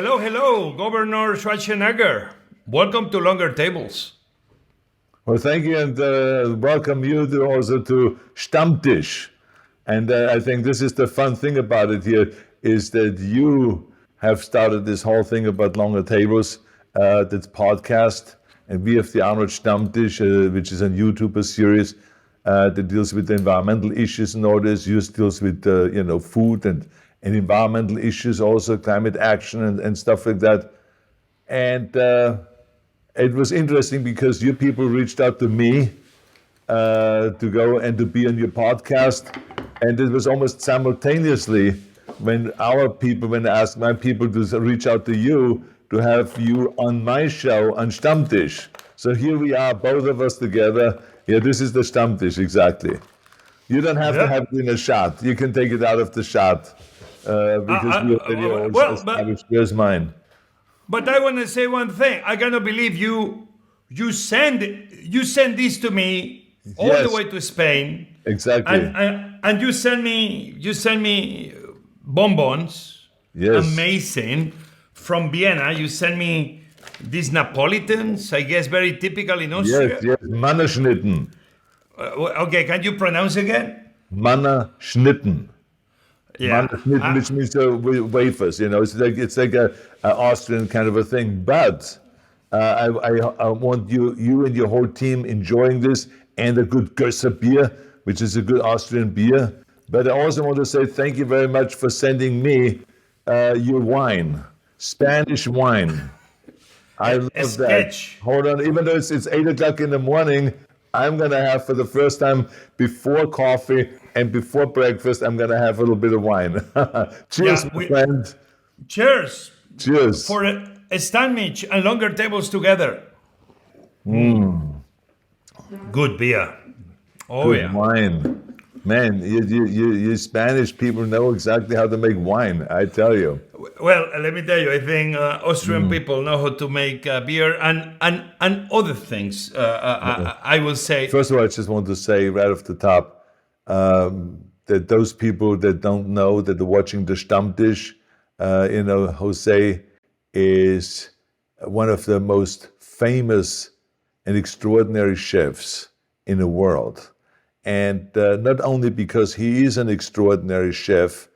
Hello, hello, Governor Schwarzenegger. Welcome to Longer Tables. Well, thank you, and welcome you also to Stammtisch. And I think this is the fun thing about it here, is that you have started this whole thing about longer tables, that's podcast, and we have the Arnold Stammtisch, which is a YouTuber series that deals with the environmental issues and all this. Yours deals with food and environmental issues, also climate action and stuff like that. And it was interesting because you people reached out to me to go and to be on your podcast, and it was almost simultaneously when I asked my people to reach out to you to have you on my show on Stammtisch. So here we are, both of us together. Yeah, this is the Stammtisch, exactly. You don't have to have it in a shot. You can take it out of the shot because we already established here's mine. But I want to say one thing. I cannot believe you send this to me all the way to Spain. Exactly. And you send me bonbons. Yes. Amazing. From Vienna, you send me these Napolitans, I guess very typical in Austria. Yes, Mannerschnitten. Okay, can you pronounce again? Mannerschnitten. Yeah. Mannerschnitten, which means wafers. It's like a Austrian kind of a thing. But I want you and your whole team enjoying this, and a good Gösser beer, which is a good Austrian beer. But I also want to say thank you very much for sending me your wine, Spanish wine. I love that. Hold on, even though it's 8 o'clock in the morning, I'm going to have, for the first time, before coffee and before breakfast, I'm going to have a little bit of wine. Cheers, my friend. Cheers. Cheers. For a sandwich and longer tables together. Good beer. Oh, Good wine. Man, you Spanish people know exactly how to make wine, I tell you. Well, let me tell you, I think Austrian people know how to make beer and other things, I will say. First of all, I just want to say right off the top that those people that don't know, that are watching the Stammtisch, José is one of the most famous and extraordinary chefs in the world. And not only because he is an extraordinary chef,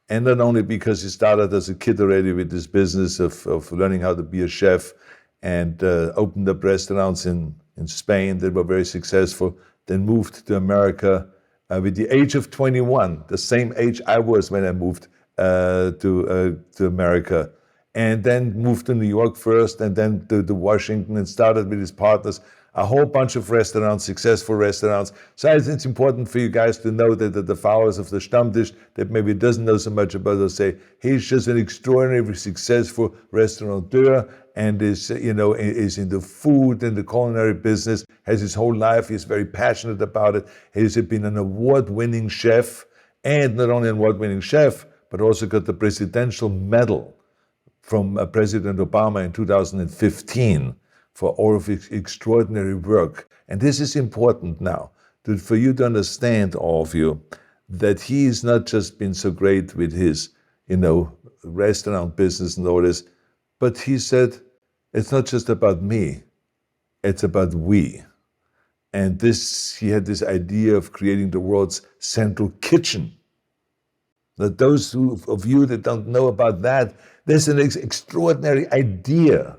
and not only because he started as a kid already with this business of learning how to be a chef, and opened up restaurants in Spain that were very successful, then moved to America with the age of 21, the same age I was when I moved to America, and then moved to New York first, and then to Washington, and started with his partners a whole bunch of restaurants, successful restaurants. So it's important for you guys to know that the followers of the Stammtisch that maybe doesn't know so much about us say, he's just an extraordinarily successful restaurateur, and is in the food and the culinary business, has his whole life, he's very passionate about it. He's been an award-winning chef, and not only an award-winning chef, but also got the presidential medal from President Obama in 2015. For all of his extraordinary work. And this is important now, for you to understand, all of you, that he's not just been so great with his, restaurant business and all this, but he said, it's not just about me, it's about we. And he had this idea of creating the world's central kitchen. That those of you that don't know about that, there's an extraordinary idea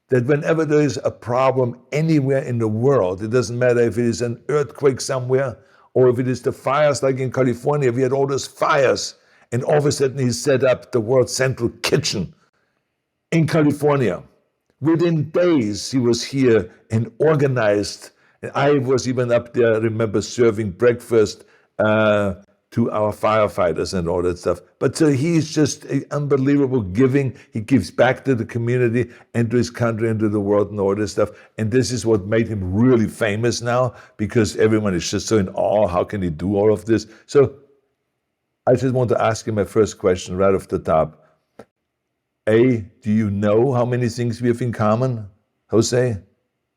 that whenever there is a problem anywhere in the world, it doesn't matter if it is an earthquake somewhere or if it is the fires like in California, we had all those fires, and all of a sudden he set up the world's central kitchen in California. Within days he was here and organized, and I was even up there, I remember serving breakfast to our firefighters and all that stuff. But so he's just unbelievable giving. He gives back to the community and to his country and to the world and all this stuff. And this is what made him really famous now, because everyone is just so in awe. How can he do all of this? So I just want to ask you my first question right off the top. A, do you know how many things we have in common, José?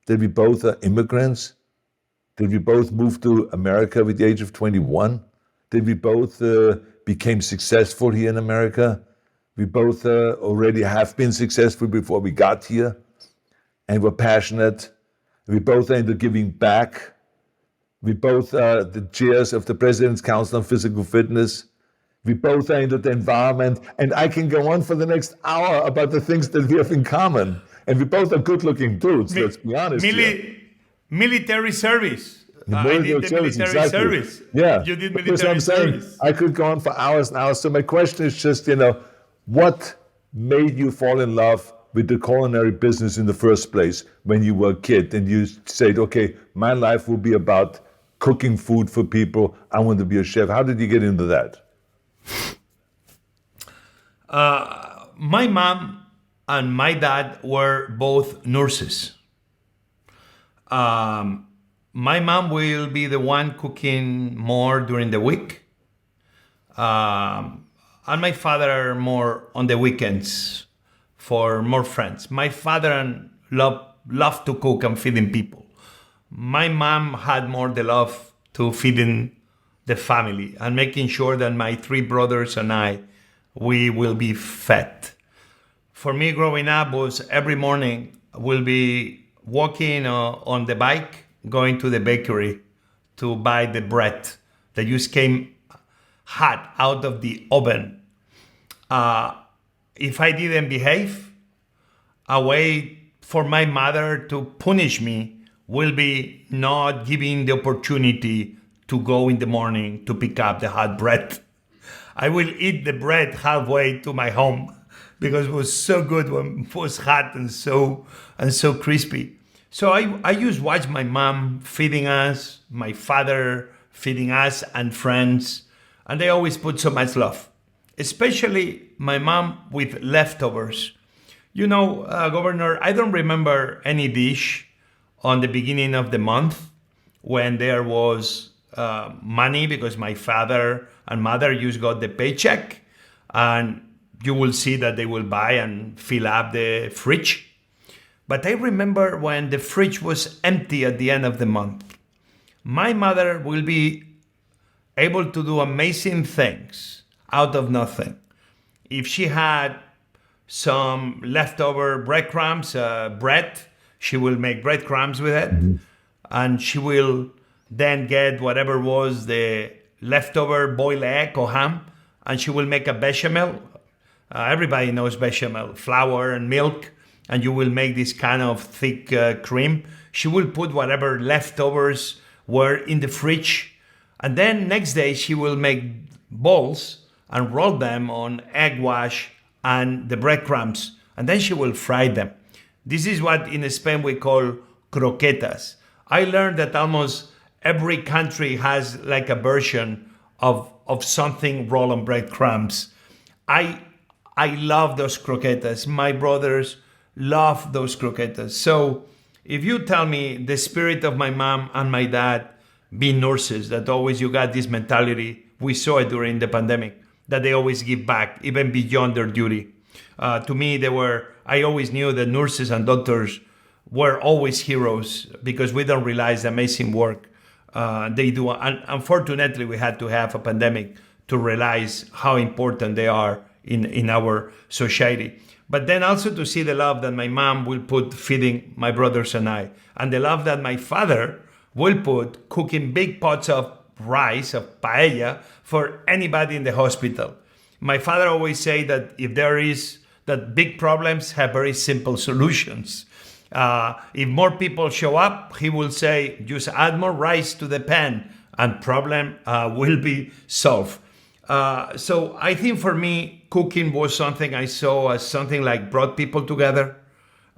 That we both are immigrants? Did we both move to America with the age of 21? That we both became successful here in America? We both already have been successful before we got here, and we're passionate. We both are into giving back. We both are the chairs of the President's Council on Physical Fitness. We both are into the environment, and I can go on for the next hour about the things that we have in common. And we both are good-looking dudes, let's be honest here. Military service. I Military did the service, military exactly. service. Yeah, You did that's what military I'm saying. service. I could go on for hours and hours. So my question is just, what made you fall in love with the culinary business in the first place when you were a kid and you said, okay, my life will be about cooking food for people. I want to be a chef. How did you get into that? My mom and my dad were both nurses. My mom will be the one cooking more during the week. And my father more on the weekends for more friends. My father loved to cook and feeding people. My mom had more the love to feeding the family and making sure that my three brothers and we will be fed. For me, growing up was every morning will be walking on the bike, going to the bakery to buy the bread that just came hot out of the oven. If I didn't behave, a way for my mother to punish me will be not giving the opportunity to go in the morning to pick up the hot bread. I will eat the bread halfway to my home because it was so good when it was hot and so crispy. So I just watch my mom feeding us, my father feeding us and friends, and they always put so much love. Especially my mom with leftovers. Governor, I don't remember any dish on the beginning of the month when there was money because my father and mother just got the paycheck, and you will see that they will buy and fill up the fridge. But I remember when the fridge was empty at the end of the month. My mother will be able to do amazing things out of nothing. If she had some leftover breadcrumbs, bread, she will make breadcrumbs with it. Mm-hmm. And she will then get whatever was the leftover boiled egg or ham, and she will make a bechamel. Everybody knows bechamel, flour and milk, and you will make this kind of thick cream. She will put whatever leftovers were in the fridge, and then next day she will make balls and roll them on egg wash and the breadcrumbs, and then she will fry them. This is what in Spain we call croquetas. I learned that almost every country has like a version of something rolled on breadcrumbs. I love those croquetas. My brothers love those croquetas. So if you tell me the spirit of my mom and my dad being nurses, that always you got this mentality, we saw it during the pandemic, that they always give back even beyond their duty. To me, I always knew that nurses and doctors were always heroes because we don't realize the amazing work they do. And unfortunately, we had to have a pandemic to realize how important they are in our society. But then also to see the love that my mom will put feeding my brothers and the love that my father will put cooking big pots of rice, of paella, for anybody in the hospital. My father always say that if there is that big problems have very simple solutions. If more people show up, he will say, just add more rice to the pan and problem will be solved. So I think for me, cooking was something I saw as something like brought people together,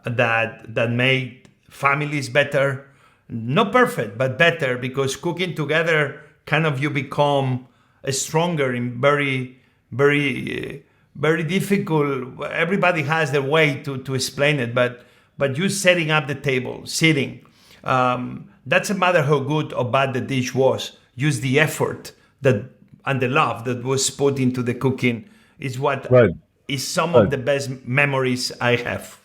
that made families better. Not perfect, but better, because cooking together kind of you become stronger in very, very, very difficult. Everybody has their way to explain it, but you setting up the table, sitting, doesn't matter how good or bad the dish was. Use the effort and the love that was put into the cooking is what is some of the best memories I have.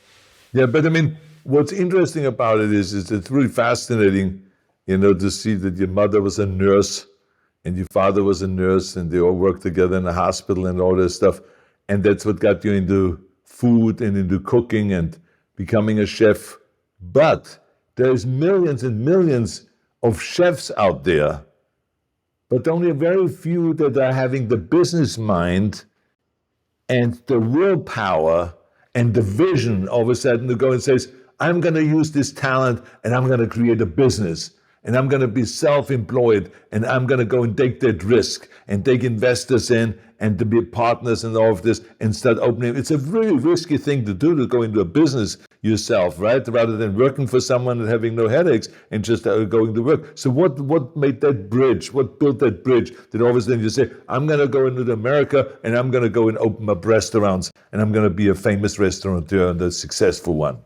Yeah, but I mean, what's interesting about it is it's really fascinating, to see that your mother was a nurse and your father was a nurse and they all worked together in a hospital and all this stuff. and that's what got you into food and into cooking and becoming a chef. But there's millions and millions of chefs out there, but only a very few that are having the business mind and the willpower and the vision all of a sudden to go and says, I'm going to use this talent and I'm going to create a business and I'm going to be self-employed and I'm going to go and take that risk and take investors in and to be partners in all of this and start opening. It's a really risky thing to do, to go into a business yourself, right? Rather than working for someone and having no headaches and just going to work. So what made that bridge? What built that bridge that all of a sudden you say, I'm going to go into America and I'm going to go and open up restaurants and I'm going to be a famous restaurateur and a successful one?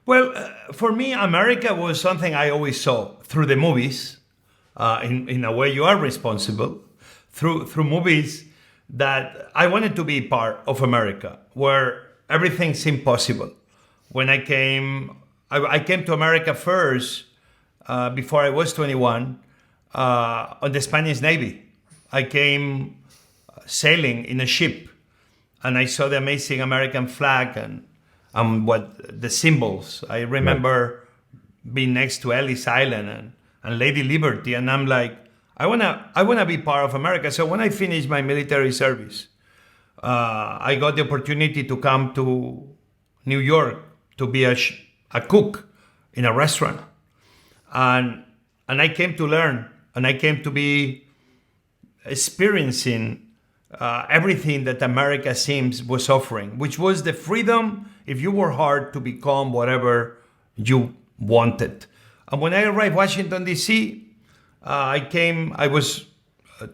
Well, for me, America was something I always saw through the movies. In a way, you are responsible through movies, that I wanted to be part of America, where everything seemed possible. When I came to America first, before I was 21, on the Spanish Navy. I came sailing in a ship, and I saw the amazing American flag and what the symbols. I remember being next to Ellis Island and Lady Liberty, and I'm like, I wanna be part of America. So when I finished my military service, I got the opportunity to come to New York to be a cook in a restaurant, and I came to learn, and I came to be experiencing everything that America was offering, which was the freedom, if you were hard, to become whatever you wanted. And when I arrived Washington, D.C., I was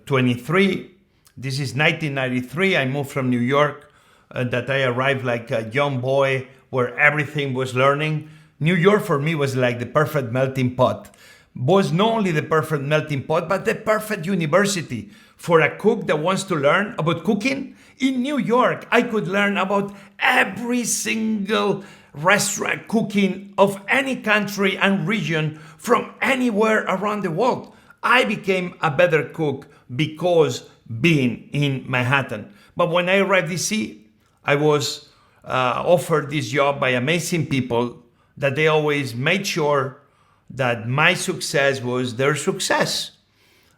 23. This is 1993. I moved from New York, that I arrived like a young boy where everything was learning. New York for me was like the perfect melting pot. Was not only the perfect melting pot, but the perfect university for a cook that wants to learn about cooking. In New York, I could learn about every single restaurant cooking of any country and region from anywhere around the world. I became a better cook because being in Manhattan. But when I arrived DC, I was offered this job by amazing people that they always made sure that my success was their success.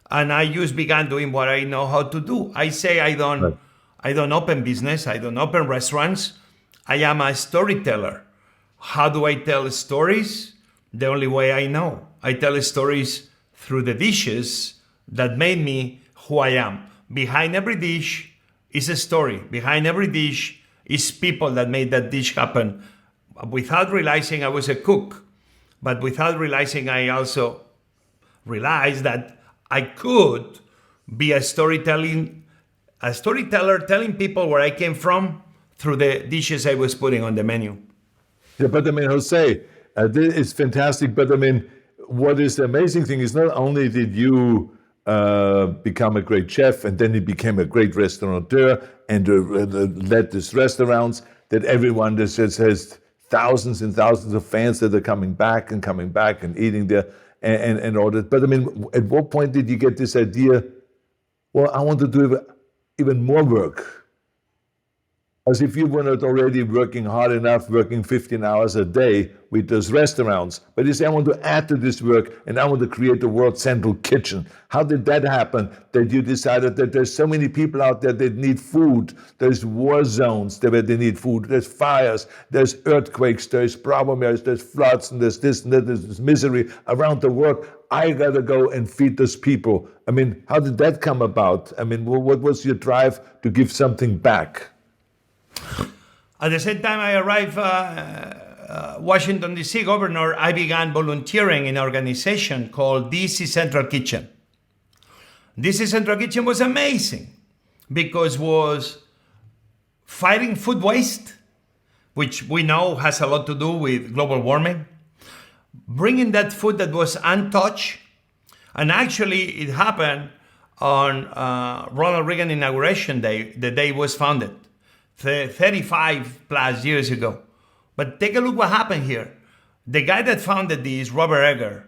And I just began doing what I know how to do. I say I don't open business, I don't open restaurants. I am a storyteller. How do I tell stories? The only way I know. I tell stories through the dishes that made me who I am. Behind every dish is a story. Behind every dish is people that made that dish happen. Without realizing I was a cook, but without realizing I also realized that I could be a storyteller telling people where I came from through the dishes I was putting on the menu. Yeah, but I mean, Jose, this is fantastic. But I mean, what is the amazing thing is not only did you become a great chef, and then you became a great restaurateur and led these restaurants that everyone just has thousands and thousands of fans that are coming back and eating there and all that. But I mean, at what point did you get this idea, well, I want to do even more work? As if you were not already working hard enough, working 15 hours a day with those restaurants. But you say, I want to add to this work and I want to create the world's central kitchen. How did that happen? That you decided that there's so many people out there that need food. There's war zones where they need food. There's fires, there's earthquakes, there's problems, there's floods, and there's this and that, there's misery around the world. I gotta go and feed those people. I mean, how did that come about? I mean, what was your drive to give something back? At the same time I arrived Washington, D.C. governor, I began volunteering in an organization called D.C. Central Kitchen. D.C. Central Kitchen was amazing because was fighting food waste, which we know has a lot to do with global warming, bringing that food that was untouched, and actually it happened on Ronald Reagan Inauguration Day, the day it was founded. 35 plus years ago. But take a look what happened here. The guy that founded this, Robert Egger,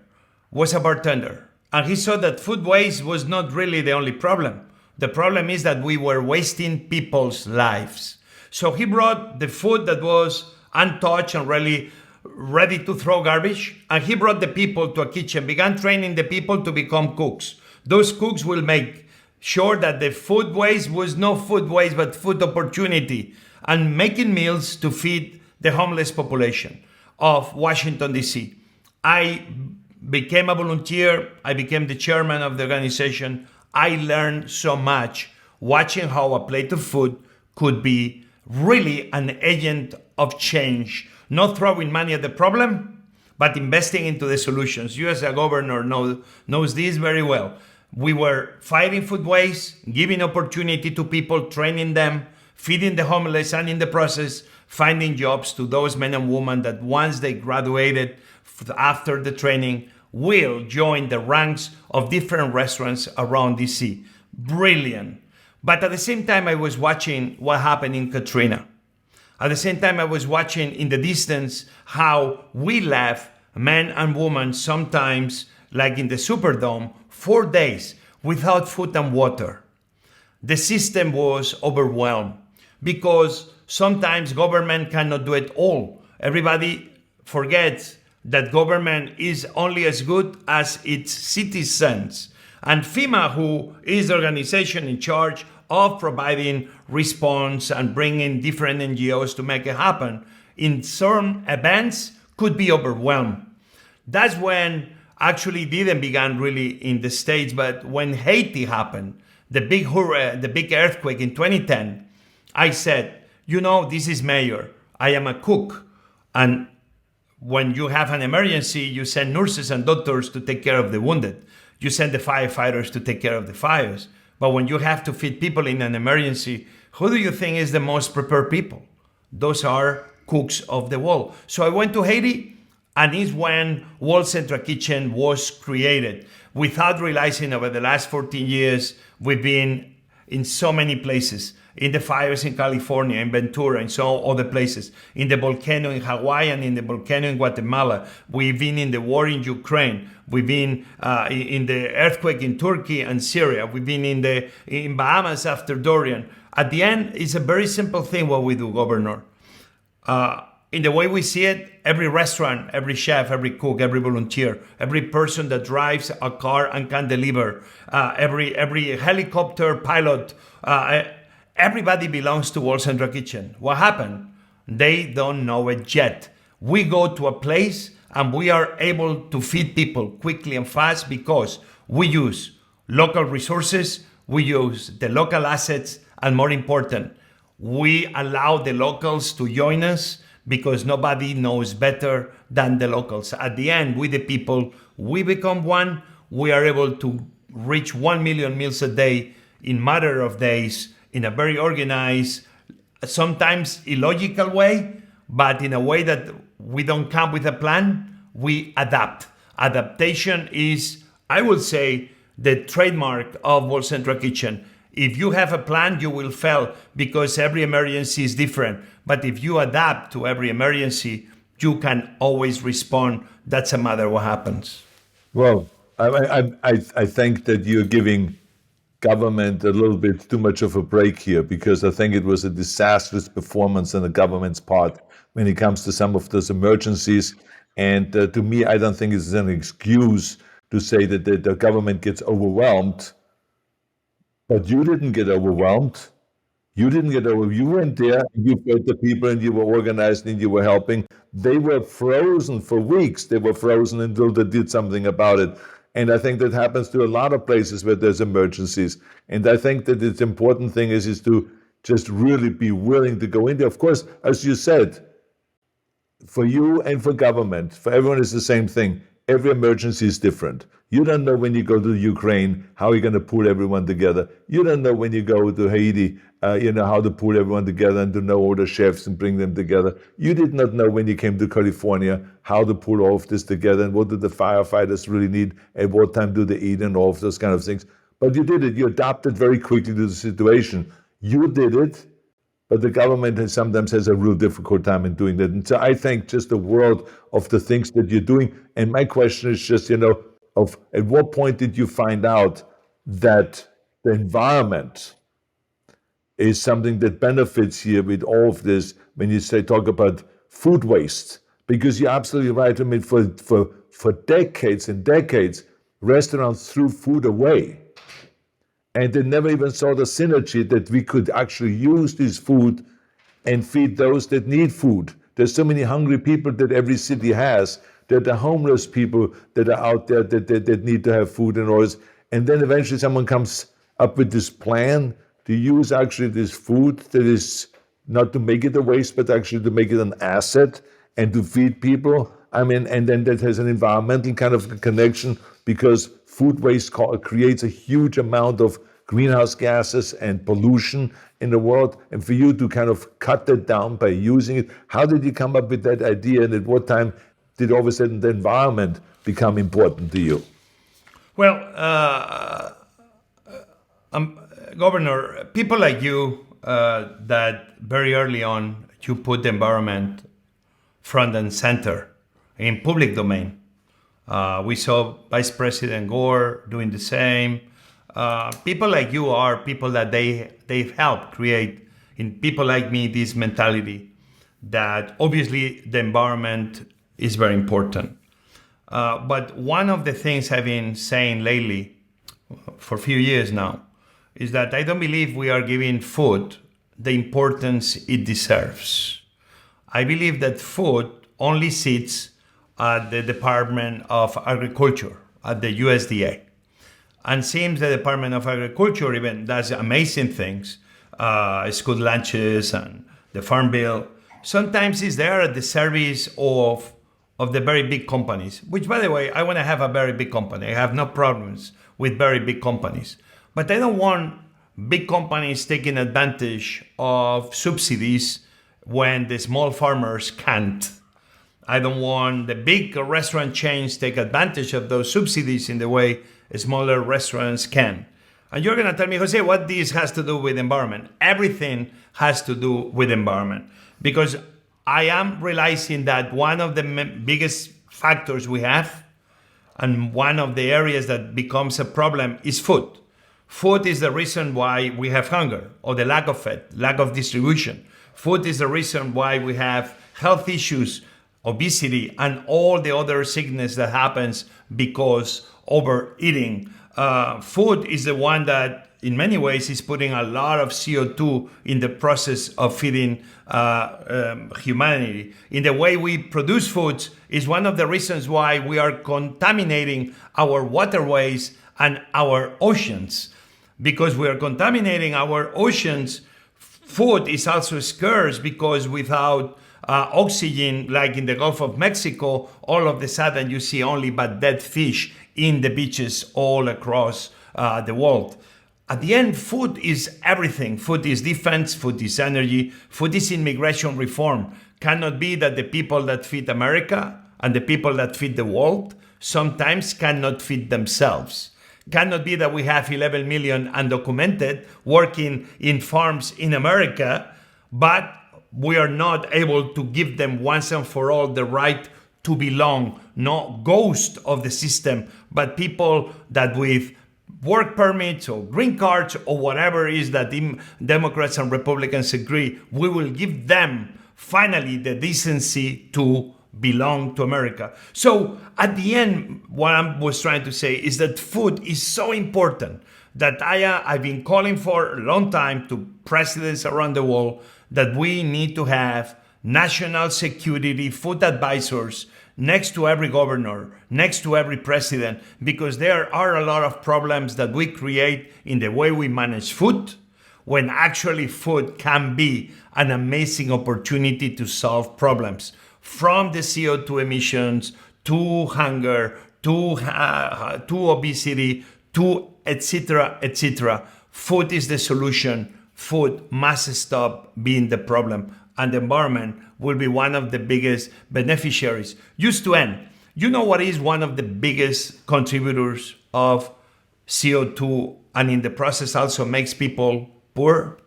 was a bartender. And he saw that food waste was not really the only problem. The problem is that we were wasting people's lives. So he brought the food that was untouched and really ready to throw garbage, and he brought the people to a kitchen, began training the people to become cooks. Those cooks will make sure that the food waste was no food waste, but food opportunity, and making meals to feed the homeless population of Washington, D.C. I became a volunteer. I became the chairman of the organization. I learned so much watching how a plate of food could be really an agent of change, not throwing money at the problem, but investing into the solutions. You as a governor knows this very well. We were fighting food waste, giving opportunity to people, training them, feeding the homeless, and in the process, finding jobs to those men and women that once they graduated after the training will join the ranks of different restaurants around DC. Brilliant. But at the same time, I was watching what happened in Katrina. At the same time, I was watching in the distance how we left men and women sometimes, like in the Superdome, 4 days without food and water. The system was overwhelmed because sometimes government cannot do it all. Everybody forgets that government is only as good as its citizens. And FEMA, who is the organization in charge of providing response and bringing different NGOs to make it happen, in certain events could be overwhelmed. That's when actually didn't began really in the States, but when Haiti happened, the big earthquake in 2010, I said, this is mayor. I am a cook. And when you have an emergency, you send nurses and doctors to take care of the wounded. You send the firefighters to take care of the fires. But when you have to feed people in an emergency, who do you think is the most prepared people? Those are cooks of the world. So I went to Haiti, and it's when World Central Kitchen was created. Without realizing over the last 14 years, we've been in so many places. In the fires in California, in Ventura, and so other places. In the volcano in Hawaii and in the volcano in Guatemala. We've been in the war in Ukraine. We've been in the earthquake in Turkey and Syria. We've been in Bahamas after Dorian. At the end, it's a very simple thing what we do, Governor. In the way we see it, every restaurant, every chef, every cook, every volunteer, every person that drives a car and can deliver, every helicopter pilot, everybody belongs to World Central Kitchen. What happened? They don't know it yet. We go to a place and we are able to feed people quickly and fast because we use local resources, we use the local assets, and more important, we allow the locals to join us because nobody knows better than the locals. At the end, we the people, we become one. We are able to reach 1 million meals a day in matter of days, in a very organized, sometimes illogical way, but in a way that we don't come with a plan, we adapt. Adaptation is, I would say, the trademark of World Central Kitchen. If you have a plan, you will fail because every emergency is different. But if you adapt to every emergency, you can always respond. That's a matter what happens. Well, I think that you're giving government a little bit too much of a break here because I think it was a disastrous performance on the government's part when it comes to some of those emergencies. And to me, I don't think it's an excuse to say that the government gets overwhelmed. But you didn't get overwhelmed. You went there, you fed the people, and you were organized, and you were helping. They were frozen for weeks. They were frozen until they did something about it. And I think that happens to a lot of places where there's emergencies. And I think that the important thing is to just really be willing to go in there. Of course, as you said, for you and for government, for everyone is the same thing. Every emergency is different. You don't know when you go to Ukraine, how you're going to pull everyone together. You don't know when you go to Haiti, how to pull everyone together and to know all the chefs and bring them together. You did not know when you came to California how to pull all of this together and what do the firefighters really need, at what time do they eat, and all of those kind of things. But you did it. You adapted very quickly to the situation. You did it, but the government sometimes has a real difficult time in doing that. And so I think just the world of the things that you're doing. And my question is just, of at what point did you find out that the environment is something that benefits here with all of this when you talk about food waste. Because you're absolutely right. I mean, for decades and decades, restaurants threw food away. And they never even saw the synergy that we could actually use this food and feed those that need food. There's so many hungry people that every city has. There are the homeless people that are out there that need to have food and all this. And then eventually someone comes up with this plan to use actually this food that is not to make it a waste, but actually to make it an asset and to feed people. I mean, and then that has an environmental kind of connection, because food waste creates a huge amount of greenhouse gases and pollution in the world. And for you to kind of cut that down by using it, how did you come up with that idea, and at what time did all of a sudden the environment become important to you? Well, Governor, people like you, that very early on, you put the environment front and center in public domain. We saw Vice President Gore doing the same. People like you are people that they've helped create in people like me this mentality that obviously the environment is very important. But one of the things I've been saying lately for a few years now is that I don't believe we are giving food the importance it deserves. I believe that food only sits at the Department of Agriculture, at the USDA. And seems the Department of Agriculture even does amazing things, school lunches and the Farm Bill. Sometimes it's there at the service of the very big companies, which, by the way, I want to have a very big company. I have no problems with very big companies. But I don't want big companies taking advantage of subsidies when the small farmers can't. I don't want the big restaurant chains take advantage of those subsidies in the way smaller restaurants can. And you're going to tell me, Jose, what this has to do with environment? Everything has to do with environment. Because I am realizing that one of the biggest factors we have, and one of the areas that becomes a problem, is food. Food is the reason why we have hunger, or the lack of it, lack of distribution. Food is the reason why we have health issues, obesity, and all the other sickness that happens because overeating. Food is the one that, in many ways, is putting a lot of CO2 in the process of feeding humanity. In the way we produce foods is one of the reasons why we are contaminating our waterways and our oceans. Because we are contaminating our oceans, food is also scarce, because without oxygen, like in the Gulf of Mexico, all of a sudden you see only but dead fish in the beaches all across the world. At the end, food is everything. Food is defense, food is energy, food is immigration reform. Cannot be that the people that feed America and the people that feed the world sometimes cannot feed themselves. Cannot be that we have 11 million undocumented working in farms in America, but we are not able to give them once and for all the right to belong, not ghost of the system, but people that with work permits or green cards or whatever it is that Democrats and Republicans agree, we will give them finally the decency to belong to America. So at the end, what I was trying to say is that food is so important that I've been calling for a long time to presidents around the world that we need to have national security food advisors next to every governor, next to every president, because there are a lot of problems that we create in the way we manage food, when actually food can be an amazing opportunity to solve problems. From the CO2 emissions, to hunger, to obesity, to etc., etc. Food is the solution. Food must stop being the problem. And the environment will be one of the biggest beneficiaries. Just to end, you know what is one of the biggest contributors of CO2 and in the process also makes people poor?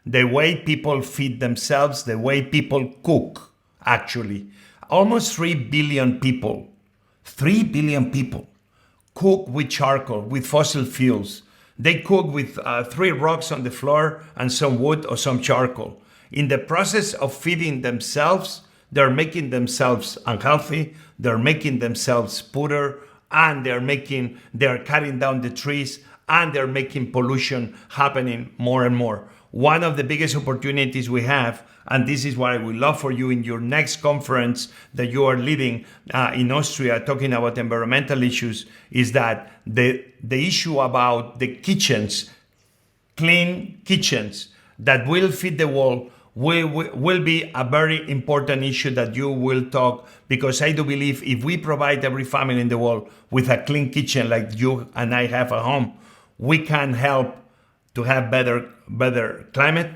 The way people feed themselves, the way people cook. Actually, almost 3 billion people cook with charcoal, with fossil fuels. They cook with 3 rocks on the floor and some wood or some charcoal. In the process of feeding themselves, they're making themselves unhealthy, they're making themselves poorer, and they're cutting down the trees, and they're making pollution happening more and more. One of the biggest opportunities we have, and this is what I would love for you in your next conference that you are leading in Austria, talking about environmental issues, is that the issue about the kitchens, clean kitchens that will feed the world, will be a very important issue that you will talk, because I do believe if we provide every family in the world with a clean kitchen like you and I have at home, we can help to have better climate.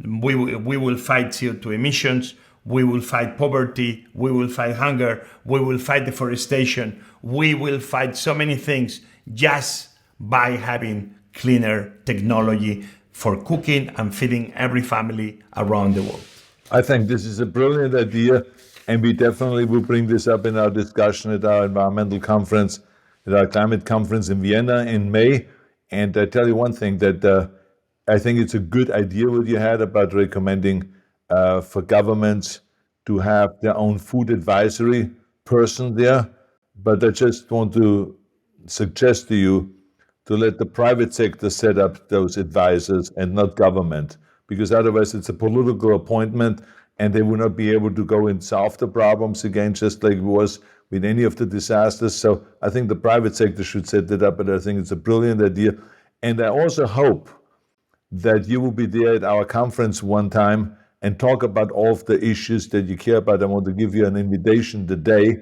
We will fight CO2 emissions, we will fight poverty, we will fight hunger, we will fight deforestation, we will fight so many things just by having cleaner technology for cooking and feeding every family around the world. I think this is a brilliant idea, and we definitely will bring this up in our discussion at our environmental conference, at our climate conference in Vienna in May. And I tell you one thing, that I think it's a good idea what you had about recommending for governments to have their own food advisory person there. But I just want to suggest to you to let the private sector set up those advisors and not government, because otherwise it's a political appointment and they will not be able to go and solve the problems again, just like it was with any of the disasters. So I think the private sector should set that up, and I think it's a brilliant idea. And I also hope that you will be there at our conference one time and talk about all of the issues that you care about. I want to give you an invitation today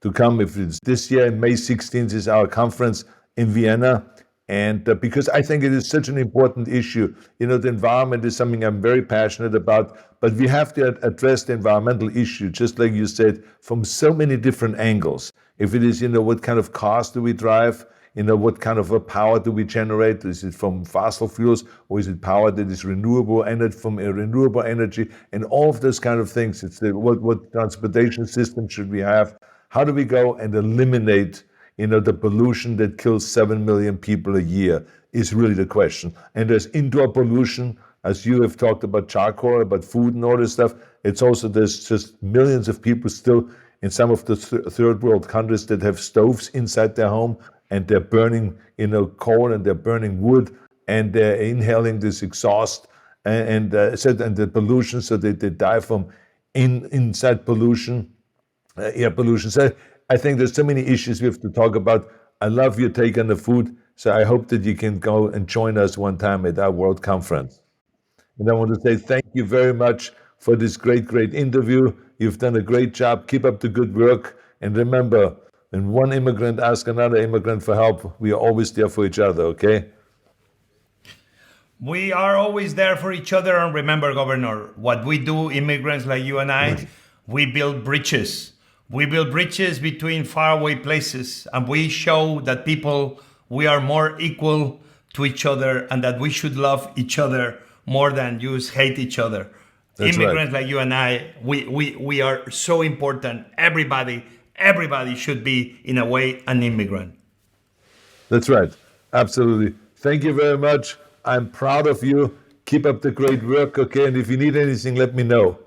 to come. If it's this year, May 16th is our conference in Vienna. And because I think it is such an important issue. You know, the environment is something I'm very passionate about, but we have to address the environmental issue, just like you said, from so many different angles. If it is, what kind of cars do we drive? What kind of a power do we generate? Is it from fossil fuels, or is it power that is renewable energy, from a renewable energy, and all of those kind of things? It's what transportation system should we have? How do we go and eliminate the pollution that kills 7 million people a year is really the question. And there's indoor pollution, as you have talked about charcoal, about food and all this stuff. It's also, there's just millions of people still in some of the third world countries that have stoves inside their home, and they're burning, coal, and they're burning wood, and they're inhaling this exhaust and the pollution, so they die from inside pollution, air pollution. So I think there's so many issues we have to talk about. I love your take on the food, so I hope that you can go and join us one time at our World Conference. And I want to say thank you very much for this great interview. You've done a great job. Keep up the good work. And remember, when one immigrant asks another immigrant for help, we are always there for each other, okay? We are always there for each other. And remember, Governor, what we do, immigrants like you and I, we build bridges. We build bridges between faraway places, and we show that we are more equal to each other, and that we should love each other more than just hate each other. That's Immigrants right. like you and I, we are so important. Everybody should be, in a way, an immigrant. That's right. Absolutely. Thank you very much. I'm proud of you. Keep up the great work, okay? And if you need anything, let me know.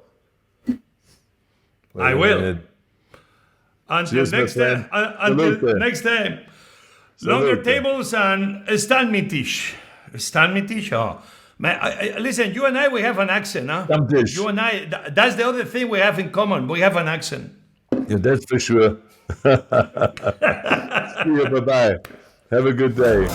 I will. Until Cheers, next my time. friend. Until Salute. next time. Longer Salute. tables and Stammtisch. Stammtisch? Oh. Listen, you and I, we have an accent, huh? Stammtisch. You and I, that's the other thing we have in common. We have an accent. Yeah, that's for sure. See you. Bye-bye. Have a good day.